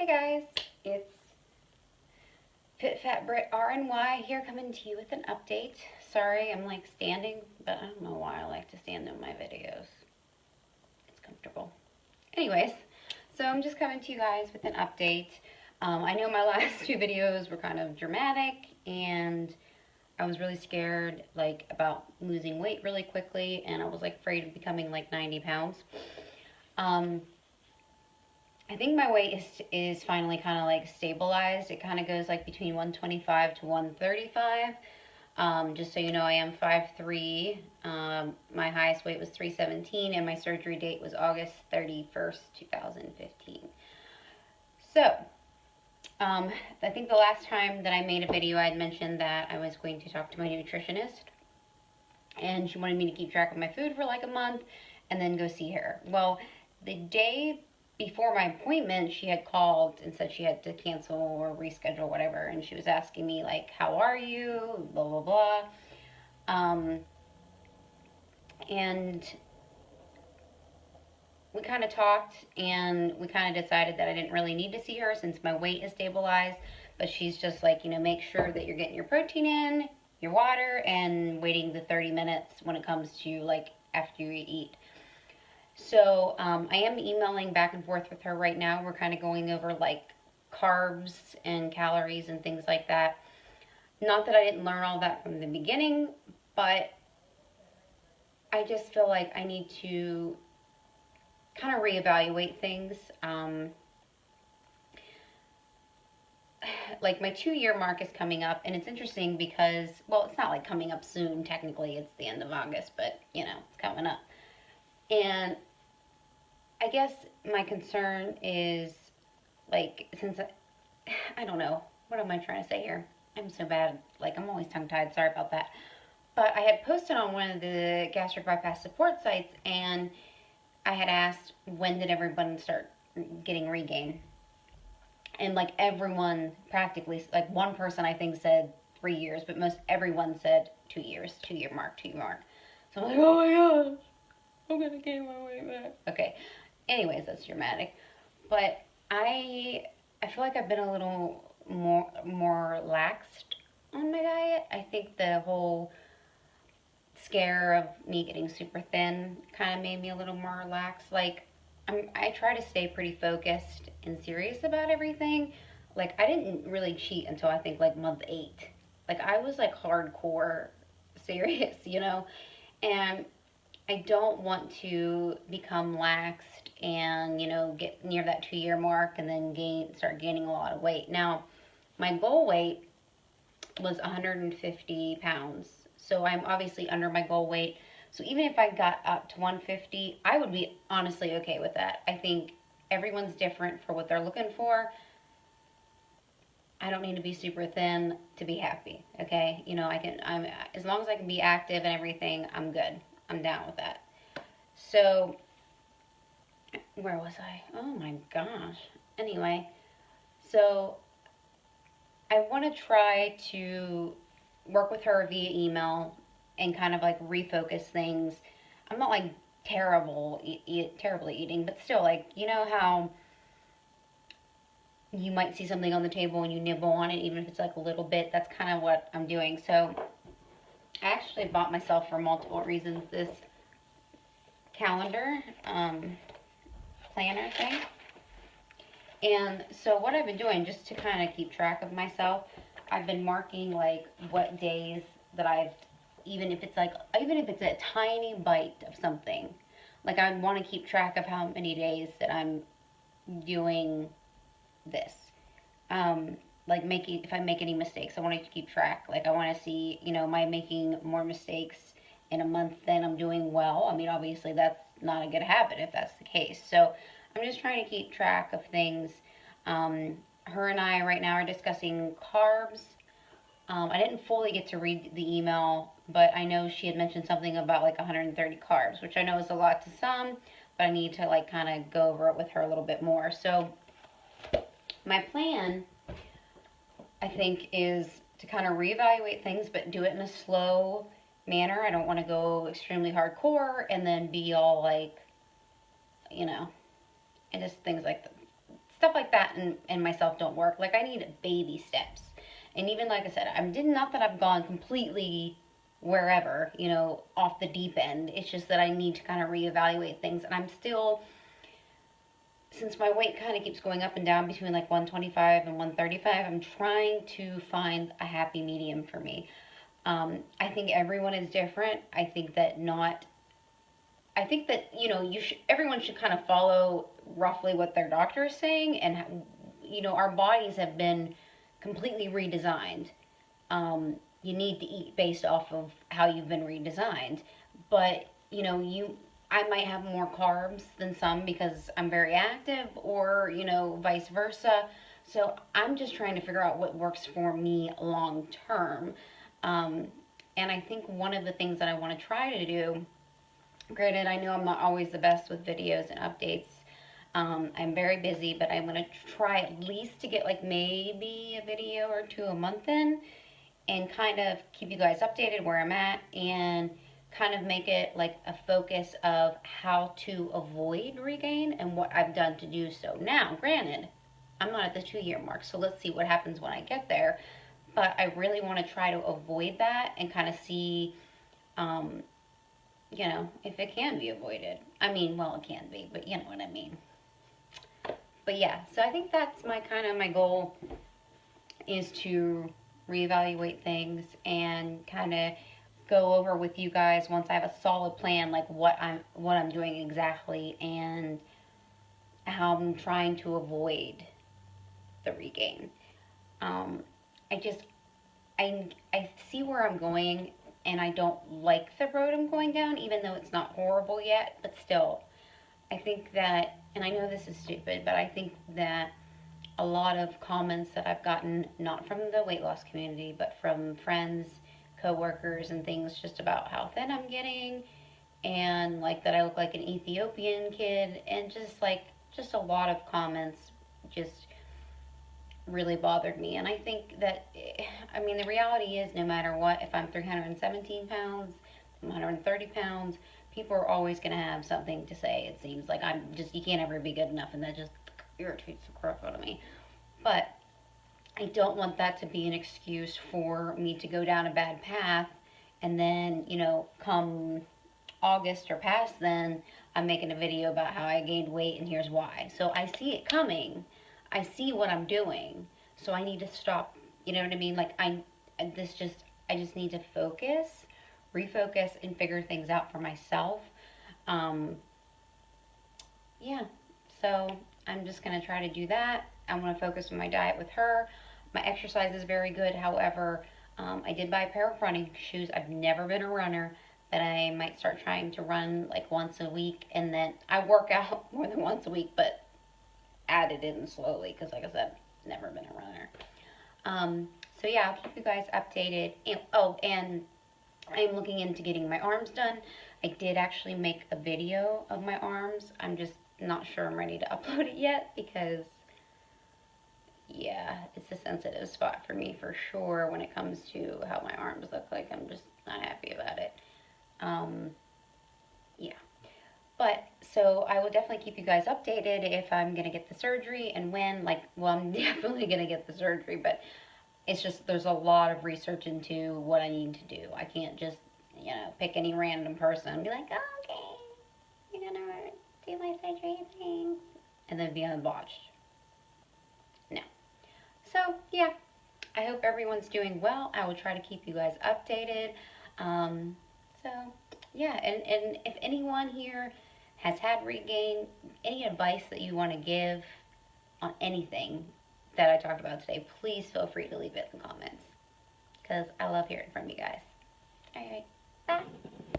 guys, it's Fit Fat Brit RNY here coming to you with an update. Sorry, I'm like standing, but I don't know why I like to stand in my videos. It's comfortable. Anyways, so I'm just coming to you guys with an update. I know my last two videos were kind of dramatic and I was really scared like about losing weight really quickly, and I was like afraid of becoming like 90 pounds. I think my weight is finally kind of like stabilized. It kind of goes like between 125 to 135. Just so you know, I am 5'3". My highest weight was 317, and my surgery date was August 31st, 2015. So, I think the last time that I made a video, I had mentioned that I was going to talk to my nutritionist, and she wanted me to keep track of my food for like a month and then go see her. Well, the day before my appointment, she had called and said she had to cancel or reschedule, whatever, and she was asking me like, how are you, blah blah blah. And we kind of talked, and we kind of decided that I didn't really need to see her since my weight is stabilized, but she's just like, you know, make sure that you're getting your protein in, your water, and waiting the 30 minutes when it comes to like after you eat. So I am emailing back and forth with her right now. We're kind of going over like carbs and calories and things like that. Not that I didn't learn all that from the beginning, but I just feel like I need to kind of reevaluate things. Like my 2-year mark is coming up, and it's interesting because, well, it's not like coming up soon. Technically, it's the end of August, but you know, it's coming up. And I guess my concern is, like, since I don't know, what am I trying to say here? I'm so bad, like, I'm always tongue-tied, sorry about that. But I had posted on one of the gastric bypass support sites, and I had asked, when did everyone start getting regain? And, like, everyone practically, like, one person I think said 3 years, but most everyone said 2 years, 2-year mark, 2-year mark. So I'm like, oh my gosh, I'm gonna gain my weight back. Okay. Anyways, that's dramatic. But I feel like I've been a little more laxed on my diet. I think the whole scare of me getting super thin kind of made me a little more relaxed. Like, I try to stay pretty focused and serious about everything. Like, I didn't really cheat until I think like month 8. Like, I was like hardcore serious, you know? And I don't want to become laxed and, you know, get near that 2-year mark and then start gaining a lot of weight. Now, my goal weight was 150 pounds. So I'm obviously under my goal weight. So even if I got up to 150, I would be honestly okay with that. I think everyone's different for what they're looking for. I don't need to be super thin to be happy, okay? You know, I'm as long as I can be active and everything, I'm good. I'm down with that. So, where was I? Oh my gosh. Anyway, so I want to try to work with her via email and kind of like refocus things. I'm not like terribly eating, but still, like, you know how you might see something on the table and you nibble on it, even if it's like a little bit. That's kind of what I'm doing. So I actually bought myself, for multiple reasons, this calendar planner thing. And so what I've been doing, just to kind of keep track of myself, I've been marking like what days that even if it's a tiny bite of something, like I want to keep track of how many days that I'm doing this. Like if I make any mistakes, I want to keep track. Like I want to see, you know, am I making more mistakes in a month than I'm doing well? I mean, obviously that's not a good habit if that's the case. So I'm just trying to keep track of things. Her and I right now are discussing carbs. I didn't fully get to read the email, but I know she had mentioned something about like 130 carbs, which I know is a lot to some, but I need to like kind of go over it with her a little bit more. So my plan, I think, is to kind of reevaluate things, but do it in a slow manner. I don't want to go extremely hardcore and then be all like, you know, and just things like stuff stuff like that and myself don't work. Like, I need baby steps. And even like I said, not that I've gone completely wherever, off the deep end. It's just that I need to kind of reevaluate things. And I'm still, since my weight kind of keeps going up and down between like 125 and 135, I'm trying to find a happy medium for me. I think everyone is different. I think that everyone should kind of follow roughly what their doctor is saying. And, our bodies have been completely redesigned. You need to eat based off of how you've been redesigned. But, I might have more carbs than some because I'm very active, or, vice versa. So I'm just trying to figure out what works for me long term. And I think one of the things that I want to try to do, granted, I know I'm not always the best with videos and updates. I'm very busy, but I'm going to try at least to get like maybe a video or two a month in, and kind of keep you guys updated where I'm at, and kind of make it like a focus of how to avoid regain and what I've done to do so. Now, granted, I'm not at the 2-year mark, so let's see what happens when I get there. But I really want to try to avoid that and kind of see, if it can be avoided. I mean, well, it can be, but you know what I mean. But yeah, so I think that's my goal, is to reevaluate things and kind of go over with you guys once I have a solid plan, like what I'm doing exactly and how I'm trying to avoid the regain. I see where I'm going, and I don't like the road I'm going down, even though it's not horrible yet, but still, I think that, and I know this is stupid, but I think that a lot of comments that I've gotten, not from the weight loss community, but from friends, coworkers, and things, just about how thin I'm getting, and like that I look like an Ethiopian kid, and just a lot of comments just really bothered me. And I think that, the reality is, no matter what, if I'm 317 pounds, 130 pounds, people are always going to have something to say. It seems like you can't ever be good enough, and that just irritates the crap out of me. But I don't want that to be an excuse for me to go down a bad path, and then, come August or past then, I'm making a video about how I gained weight and here's why. So I see it coming. I see what I'm doing. So I need to stop. You know what I mean? Like, I just need to refocus, and figure things out for myself. Yeah. So I'm just going to try to do that. I'm going to focus on my diet with her. My exercise is very good. However, I did buy a pair of running shoes. I've never been a runner, but I might start trying to run like once a week. And then I work out more than once a week, but add it in slowly, because like I said, never been a runner. So yeah, I'll keep you guys updated. And I'm looking into getting my arms done. I did actually make a video of my arms. I'm just not sure I'm ready to upload it yet, because yeah, it's a sensitive spot for me for sure when it comes to how my arms look like. I'm just not happy about it. Yeah. But, so I will definitely keep you guys updated if I'm going to get the surgery and when. I'm definitely going to get the surgery, but it's just, there's a lot of research into what I need to do. I can't just, pick any random person and be like, oh, okay, you're going to do my surgery, thanks, and then be unbotched. No. So, yeah, I hope everyone's doing well. I will try to keep you guys updated. So, yeah, and if anyone here has had regain, any advice that you want to give on anything that I talked about today, please feel free to leave it in the comments, because I love hearing from you guys. All right, bye.